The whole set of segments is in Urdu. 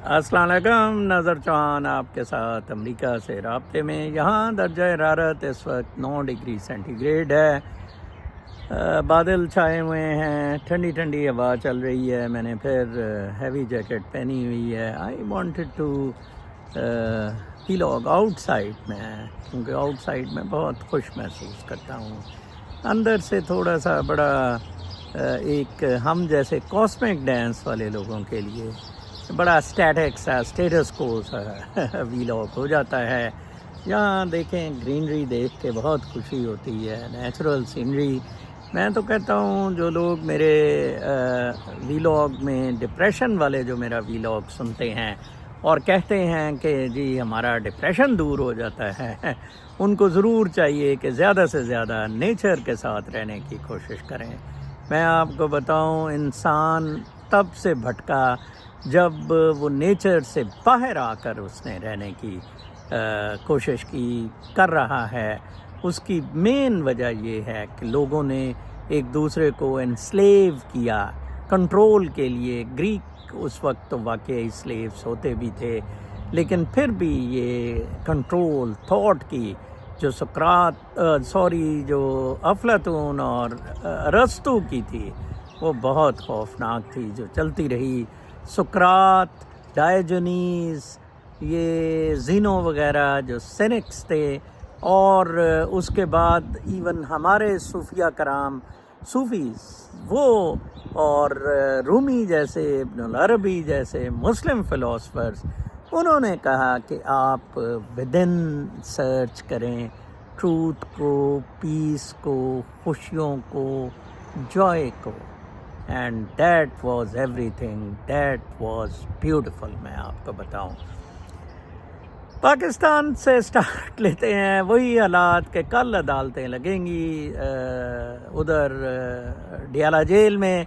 السلام علیکم، نظر چوہان آپ کے ساتھ امریکہ سے رابطے میں۔ یہاں درجہ حرارت اس وقت 9 ڈگری سینٹی گریڈ ہے، بادل چھائے ہوئے ہیں، ٹھنڈی ٹھنڈی ہوا چل رہی ہے۔ میں نے پھر ہیوی جیکٹ پہنی ہوئی ہے۔ I wanted to vlog out side میں، کیونکہ آؤٹ سائڈ میں بہت خوش محسوس کرتا ہوں۔ اندر سے تھوڑا سا بڑا ایک ہم جیسے کاسمک ڈانس والے لوگوں کے لیے بڑا اسٹیٹک سا اسٹیٹس کو ویلاگ ہو جاتا ہے۔ یہاں دیکھیں، گرینری دیکھ کے بہت خوشی ہوتی ہے، نیچرل سینری۔ میں تو کہتا ہوں جو لوگ میرے ویلاگ میں ڈپریشن والے جو میرا ویلاگ سنتے ہیں اور کہتے ہیں کہ جی ہمارا ڈپریشن دور ہو جاتا ہے، ان کو ضرور چاہیے کہ زیادہ سے زیادہ نیچر کے ساتھ رہنے کی کوشش کریں۔ میں آپ کو بتاؤں، انسان تب سے بھٹکا جب وہ نیچر سے باہر آ کر اس نے رہنے کی کوشش کر رہا ہے۔ اس کی مین وجہ یہ ہے کہ لوگوں نے ایک دوسرے کو انسلیو کیا کنٹرول کے لیے۔ گریک اس وقت تو واقعی سلیوز ہوتے بھی تھے، لیکن پھر بھی یہ کنٹرول تھاٹ کی جو جو افلاطون اور ارسطو کی تھی، وہ بہت خوفناک تھی، جو چلتی رہی۔ سقراط، ڈائیجنیز، یہ زینو وغیرہ جو سینکس تھے، اور اس کے بعد ایون ہمارے صوفیہ کرام صوفیز وہ، اور رومی جیسے، ابن العربی جیسے مسلم فلاسفرز، انہوں نے کہا کہ آپ ودن سرچ کریں ٹروتھ کو، پیس کو، خوشیوں کو، جوائے کو، and that was every thing, that was beautiful. میں آپ کو بتاؤں، پاکستان سے سٹارٹ لیتے ہیں۔ وہی حالات کہ کل عدالتیں لگیں گی ادھر ڈیالہ جیل میں،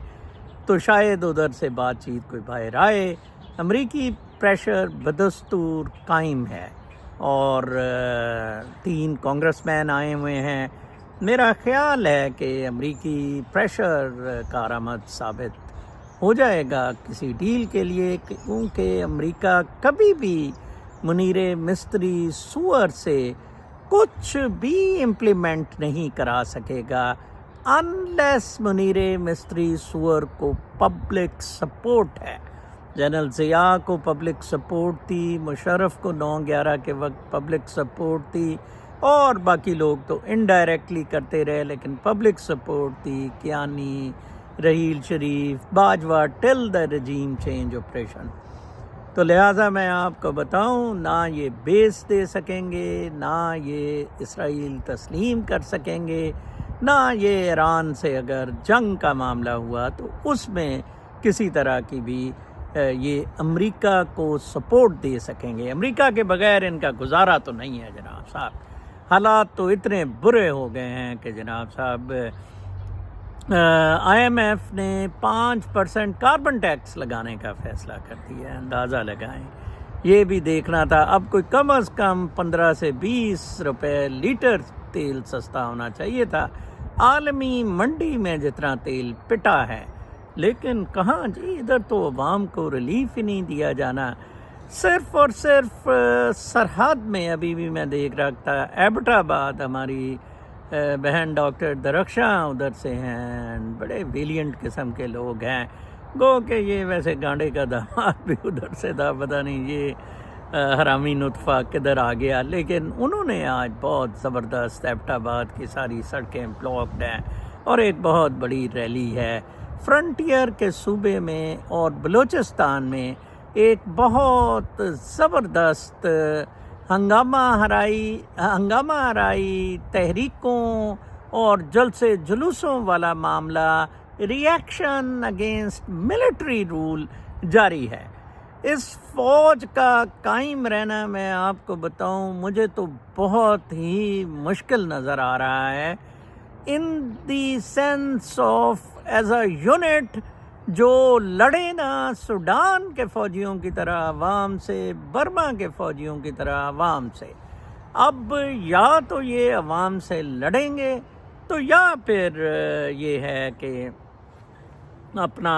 تو شاید ادھر سے بات چیت کوئی باہر آئے۔ امریکی پریشر بدستور قائم ہے، اور 3 کانگریس مین آئے ہوئے ہیں۔ میرا خیال ہے کہ امریکی پریشر کارآمد ثابت ہو جائے گا کسی ڈیل کے لیے، کیونکہ امریکہ کبھی بھی منیر مستری سور سے کچھ بھی امپلیمنٹ نہیں کرا سکے گا انلیس منیر مستری سور کو پبلک سپورٹ ہے۔ جنرل ضیاء کو پبلک سپورٹ تھی، مشرف کو 9/11 کے وقت پبلک سپورٹ تھی، اور باقی لوگ تو انڈائریکٹلی کرتے رہے، لیکن پبلک سپورٹ تھی۔ کیانی، رحیل شریف، باجوہ، ٹل دا رجیم چینج آپریشن۔ تو لہٰذا میں آپ کو بتاؤں، نہ یہ بیس دے سکیں گے، نہ یہ اسرائیل تسلیم کر سکیں گے، نہ یہ ایران سے اگر جنگ کا معاملہ ہوا تو اس میں کسی طرح کی بھی یہ امریکہ کو سپورٹ دے سکیں گے۔ امریکہ کے بغیر ان کا گزارا تو نہیں ہے جناب صاحب۔ حالات تو اتنے برے ہو گئے ہیں کہ جناب صاحب آئی ایم ایف نے 5% کاربن ٹیکس لگانے کا فیصلہ کر دیا ہے۔ اندازہ لگائیں، یہ بھی دیکھنا تھا۔ اب کوئی کم از کم 15 سے 20 روپے لیٹر تیل سستا ہونا چاہیے تھا۔ عالمی منڈی میں جتنا تیل پٹا ہے، لیکن کہاں جی، ادھر تو عوام کو ریلیف ہی نہیں دیا جانا۔ صرف اور صرف سرحد میں ابھی بھی میں دیکھ رہا تھا، ایبٹ آباد، ہماری بہن ڈاکٹر درخشاں ادھر سے ہیں، بڑے ویلینٹ قسم کے لوگ ہیں۔ گو کہ یہ ویسے گانڈے کا داماد بھی ادھر سے تھا، پتہ نہیں یہ حرامی نطفہ کدھر آ گیا، لیکن انہوں نے آج بہت زبردست ایبٹ آباد کی ساری سڑکیں بلاکڈ ہیں، اور ایک بہت بڑی ریلی ہے۔ فرنٹیئر کے صوبے میں اور بلوچستان میں ایک بہت زبردست ہنگامہ ہرائی تحریکوں اور جلسے جلوسوں والا معاملہ، ریئیکشن اگینسٹ ملٹری رول جاری ہے۔ اس فوج کا قائم رہنا، میں آپ کو بتاؤں، مجھے تو بہت ہی مشکل نظر آ رہا ہے، in the sense of as a unit, جو لڑے نا سوڈان کے فوجیوں کی طرح عوام سے، برما کے فوجیوں کی طرح عوام سے۔ اب یا تو یہ عوام سے لڑیں گے، تو یا پھر یہ ہے کہ اپنا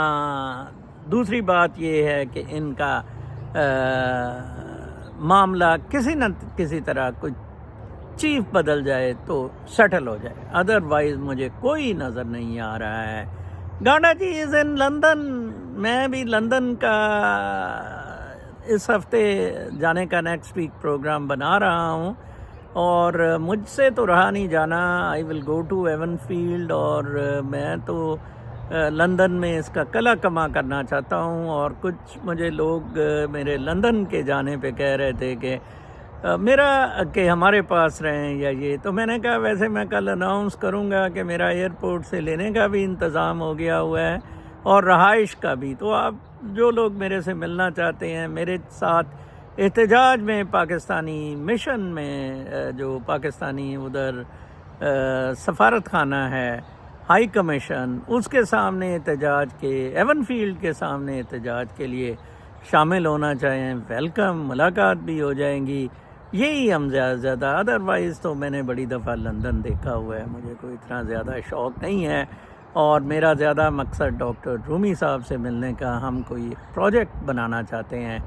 دوسری بات یہ ہے کہ ان کا معاملہ کسی نہ کسی طرح کوئی چیف بدل جائے تو سیٹل ہو جائے، ادروائز مجھے کوئی نظر نہیں آ رہا ہے۔ گاڈا جی از ان لندن، میں بھی لندن کا اس ہفتے جانے کا نیکسٹ ویک پروگرام بنا رہا ہوں، اور مجھ سے تو رہا نہیں جانا۔ آئی ول گو ٹو ایون فیلڈ، اور میں تو لندن میں اس کا کلا کما کرنا چاہتا ہوں، اور کچھ مجھے لوگ میرے لندن کے جانے پہ کہہ رہے تھے کہ میرا کہ ہمارے پاس رہیں یا یہ، تو میں نے کہا ویسے میں کل اناؤنس کروں گا کہ میرا ایئرپورٹ سے لینے کا بھی انتظام ہو گیا ہوا ہے اور رہائش کا بھی، تو آپ جو لوگ میرے سے ملنا چاہتے ہیں، میرے ساتھ احتجاج میں پاکستانی مشن میں جو پاکستانی ادھر سفارت خانہ ہے، ہائی کمیشن، اس کے سامنے احتجاج کے، ایون فیلڈ کے سامنے احتجاج کے لیے شامل ہونا چاہیں، ویلکم، ملاقات بھی ہو جائیں گی، یہی ہم زیادہ ادروائز تو میں نے بڑی دفعہ لندن دیکھا ہوا ہے، مجھے کوئی اتنا زیادہ شوق نہیں ہے، اور میرا زیادہ مقصد ڈاکٹر رومی صاحب سے ملنے کا، ہم کوئی پروجیکٹ بنانا چاہتے ہیں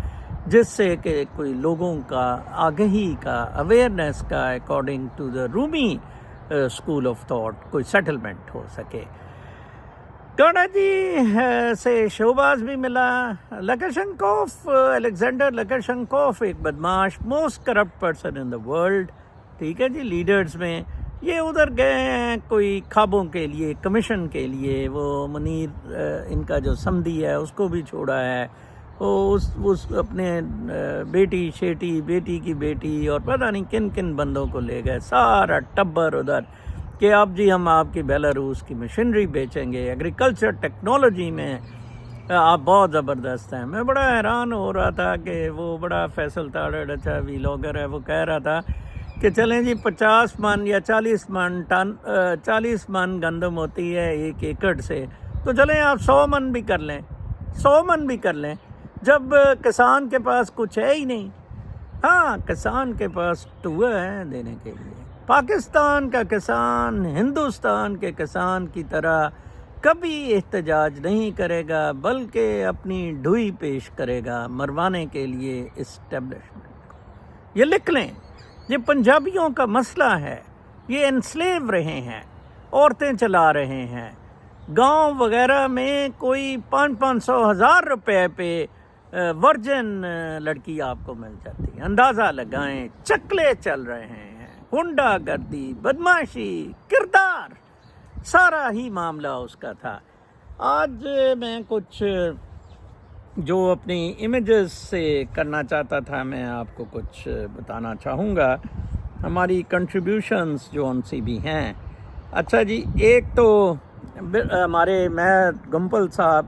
جس سے کہ کوئی لوگوں کا آگہی کا، اویئرنیس کا، according to the Rumi school of thought کوئی سیٹلمنٹ ہو سکے۔ گاڈا جی سے شہباز بھی ملا۔ لکاشنکوف، الیگزینڈر لکاشنکوف ایک بدماش، most corrupt person in the world, ٹھیک ہے جی، لیڈرز میں یہ ادھر گئے ہیں کوئی خوابوں کے لیے، کمیشن کے لیے، وہ منیر ان کا جو سمدھی ہے اس کو بھی چھوڑا ہے، وہ اس اپنے بیٹی شیٹی، بیٹی کی بیٹی اور پتہ نہیں کن کن بندوں کو لے گئے، سارا ٹبر ادھر کہ اب جی ہم آپ کی بیلاروس کی مشینری بیچیں گے، ایگریکلچر ٹیکنالوجی میں آپ بہت زبردست ہیں۔ میں بڑا حیران ہو رہا تھا کہ وہ بڑا فیصل تاڑڑ اچھا ویلاگر ہے، وہ کہہ رہا تھا کہ چلیں جی 50 من یا 40 من گندم ہوتی ہے 1 ایکڑ سے، تو چلیں آپ 100 من بھی کر لیں، 100 من بھی کر لیں، جب کسان کے پاس کچھ ہے ہی نہیں۔ ہاں، کسان کے پاس ٹوا ہے دینے کے لیے۔ پاکستان کا کسان ہندوستان کے کسان کی طرح کبھی احتجاج نہیں کرے گا، بلکہ اپنی ڈھوئی پیش کرے گا مروانے کے لیے اسٹیبلشمنٹ کو۔ یہ لکھ لیں، یہ پنجابیوں کا مسئلہ ہے، یہ انسلیو رہے ہیں، عورتیں چلا رہے ہیں، گاؤں وغیرہ میں کوئی 500-1000 روپے پہ ورجن لڑکی آپ کو مل جاتی ہے، اندازہ لگائیں، چکلے چل رہے ہیں، ہنڈا گردی، بدماشی، کردار، سارا ہی معاملہ اس کا تھا۔ آج میں کچھ جو اپنی امیجز سے کرنا چاہتا تھا، میں آپ کو کچھ بتانا چاہوں گا، ہماری کنٹریبیوشنز جو ان سی بھی ہیں۔ اچھا جی، ایک تو ہمارے میں گمپل صاحب،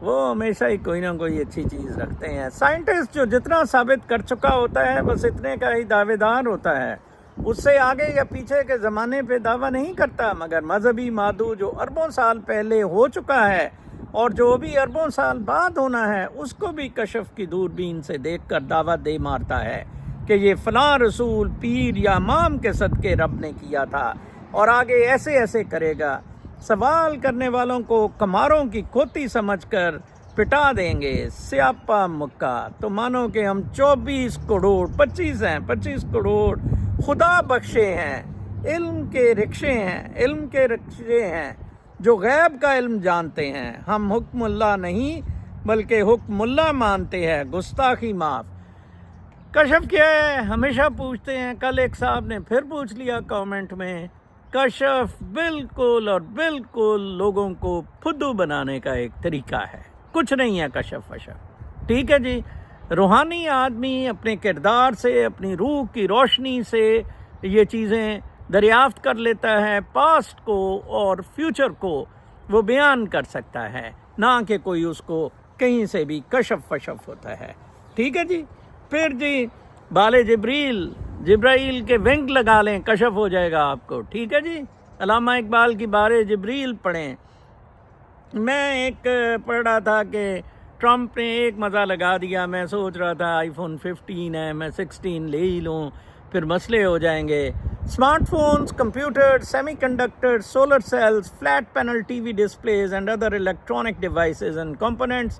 وہ ہمیشہ ہی کوئی نہ کوئی اچھی چیز رکھتے ہیں۔ سائنٹسٹ جو جتنا ثابت کر چکا ہوتا ہے بس اتنے کا ہی دعوے دار ہوتا ہے، اس سے آگے یا پیچھے کے زمانے پہ دعویٰ نہیں کرتا، مگر مذہبی مادو جو اربوں سال پہلے ہو چکا ہے اور جو بھی اربوں سال بعد ہونا ہے، اس کو بھی کشف کی دوربین سے دیکھ کر دعویٰ دے مارتا ہے کہ یہ فلاں رسول پیر یا امام کے صدقے رب نے کیا تھا، اور آگے ایسے ایسے کرے گا۔ سوال کرنے والوں کو کماروں کی کھوتی سمجھ کر پٹا دیں گے، سیاپا مکہ، تو مانو کہ ہم 24 کروڑ 25 ہیں، 25 کروڑ خدا بخشے ہیں، علم کے رکشے ہیں، علم کے رکشے ہیں جو غیب کا علم جانتے ہیں۔ ہم حکم اللہ نہیں بلکہ حکم اللہ مانتے ہیں، گستاخی معاف۔ کشف کیا ہے؟ ہمیشہ پوچھتے ہیں، کل ایک صاحب نے پھر پوچھ لیا کامنٹ میں، کشف بالکل اور بالکل لوگوں کو پھدو بنانے کا ایک طریقہ ہے، کچھ نہیں ہے کشف وشف، ٹھیک ہے جی۔ روحانی آدمی اپنے کردار سے، اپنی روح کی روشنی سے یہ چیزیں دریافت کر لیتا ہے، پاسٹ کو اور فیوچر کو وہ بیان کر سکتا ہے، نہ کہ کوئی اس کو کہیں سے بھی کشف وشف ہوتا ہے، ٹھیک ہے جی۔ پھر جی بال جبرائیل کے ونگ لگا لیں، کشف ہو جائے گا آپ کو، ٹھیک ہے جی۔ علامہ اقبال کی بال جبریل پڑھیں۔ میں ایک پڑھ رہا تھا کہ ٹرمپ نے ایک مزہ لگا دیا، میں سوچ رہا تھا آئی فون 15 ہے، میں 16 لے ہی لوں، پھر مسئلے ہو جائیں گے۔ Smart phones, computer, semiconductor, solar cells, flat panel TV displays and other electronic devices and components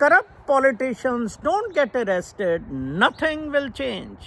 corrupt politicians don't get arrested, nothing will change.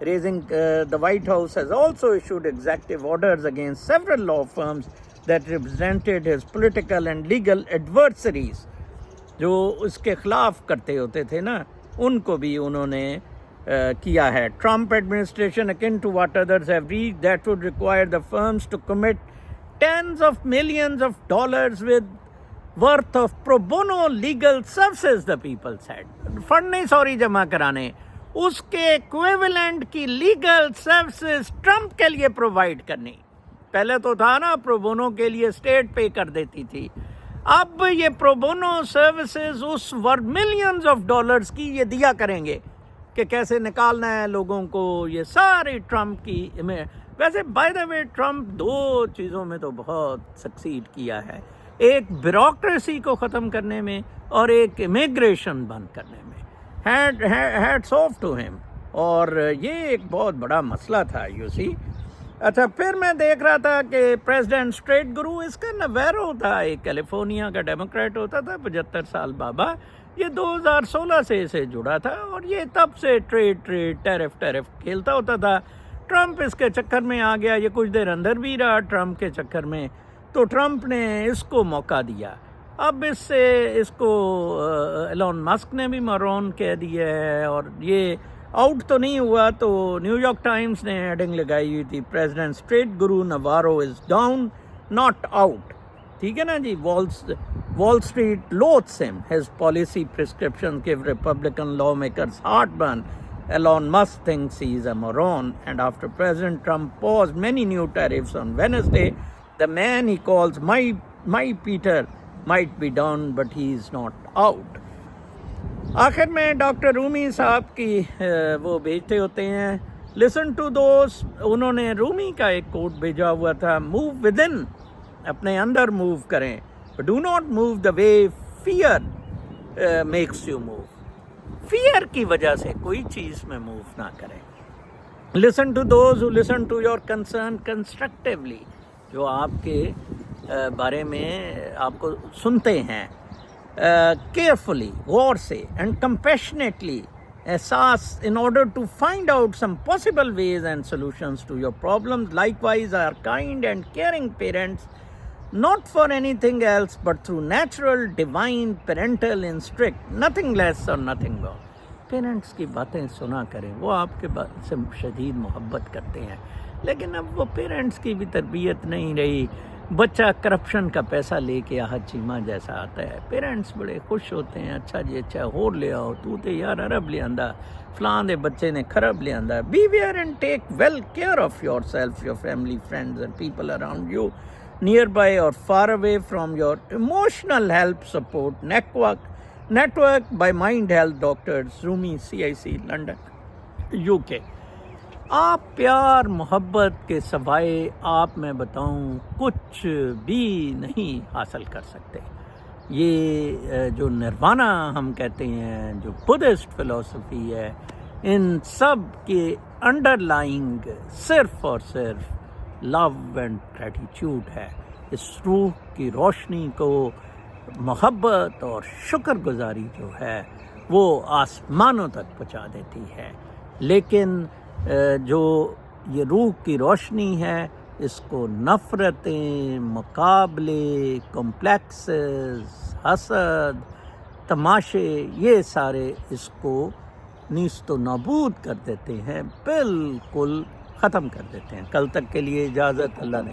The White House has also issued executive orders against several law firms that represented his political and legal adversaries. جو اس کے خلاف کرتے ہوتے تھے نا ان کو بھی انہوں نے کیا ہے. Trump administration akin to what others have reached that would require the firms to commit tens of millions of dollars worth of pro bono legal services, the people said. Fund نہیں سوری جمع کرانے, اس کے ایکویولنٹ کی لیگل سروسز ٹرمپ کے لیے پرووائڈ کرنی. پہلے تو تھا نا پرو بونو کے لیے اسٹیٹ پے کر دیتی تھی, اب یہ پرو بونو سروسز اس ملینز آف ڈالرز کی یہ دیا کریں گے کہ کیسے نکالنا ہے لوگوں کو. یہ ساری ٹرمپ کی میں ویسے بائی دا وے ٹرمپ دو چیزوں میں تو بہت سکسیڈ کیا ہے, ایک بیوروکریسی کو ختم کرنے میں اور ایک امیگریشن بند کرنے میں. ہیڈس آف ٹو ہم. اور یہ ایک بہت بڑا مسئلہ تھا یو سی. اچھا پھر میں دیکھ رہا تھا کہ پریزیڈنٹ اسٹریٹ گرو اس کا نویرو تھا, ایک کیلیفورنیا کا ڈیموکریٹ ہوتا تھا, 75 سال بابا. یہ 2016 سے اسے جڑا تھا اور یہ تب سے ٹریڈ ٹیرف کھیلتا ہوتا تھا. ٹرمپ اس کے چکر میں آ گیا, یہ کچھ دیر اندر بھی رہا ٹرمپ کے چکر میں, تو ٹرمپ نے اس کو موقع دیا. اب اس سے اس کو ایلون مسک نے بھی مرون کہہ دیا ہے اور یہ آؤٹ تو نہیں ہوا. تو نیو یارک ٹائمز نے ہیڈنگ لگائی ہوئی تھی, president street guru Navarro is down not out. ٹھیک ہے نا جی. Wall Street loathes him, his policy prescription give Republican lawmakers heartburn. Elon Musk thinks he is a moron, and after President Trump paused many new tariffs on Wednesday, the man he calls my Peter might be down, but he is not out. آخر میں ڈاکٹر رومی صاحب کی وہ بھیجتے ہوتے ہیں, listen to those. انہوں نے رومی کا ایک کوٹ بھیجا ہوا تھا, move within, اپنے اندر موو کریں, do not move the way fear makes you move. Fear کی وجہ سے کوئی چیز میں موو نہ کریں. listen to those who listen to your concern constructively, جو آپ کے بارے میں آپ کو سنتے ہیں, carefully, غور سے, and compassionately, احساس, in order to find out some possible ways and solutions to your problems. Likewise, our kind and caring parents, not for anything else but through natural divine parental instinct, nothing less or nothing more. Parents کی باتیں سنا کریں, وہ آپ کے سے شدید محبت کرتے ہیں, لیکن اب وہ پیرنٹس کی بھی تربیت نہیں رہی. بچہ کرپشن کا پیسہ لے کے آہ چیمہ جیسا آتا ہے, پیرنٹس بڑے خوش ہوتے ہیں, اچھا جی اچھا ہور لے آؤ, تو تے یار عرب لے آندا, فلاں دے بچے نے خراب لے آندا. Beware and take well care of yourself, your family, friends and people around you, near by or far away from your emotional help support network by Mind Health Doctors, Rumi, CIC, London, UK. آپ پیار محبت کے سوائے آپ میں بتاؤں کچھ بھی نہیں حاصل کر سکتے. یہ جو نروانہ ہم کہتے ہیں, جو بدھسٹ فلسفی ہے, ان سب کے انڈر لائنگ صرف اور صرف لو اینڈ گریٹیٹیوڈ ہے. اس روح کی روشنی کو محبت اور شکر گزاری جو ہے وہ آسمانوں تک پہنچا دیتی ہے. لیکن جو یہ روح کی روشنی ہے, اس کو نفرتیں, مقابلے, کمپلیکسز, حسد, تماشے, یہ سارے اس کو نیست و نابود کر دیتے ہیں, بالکل ختم کر دیتے ہیں. کل تک کے لیے اجازت, اللہ نے.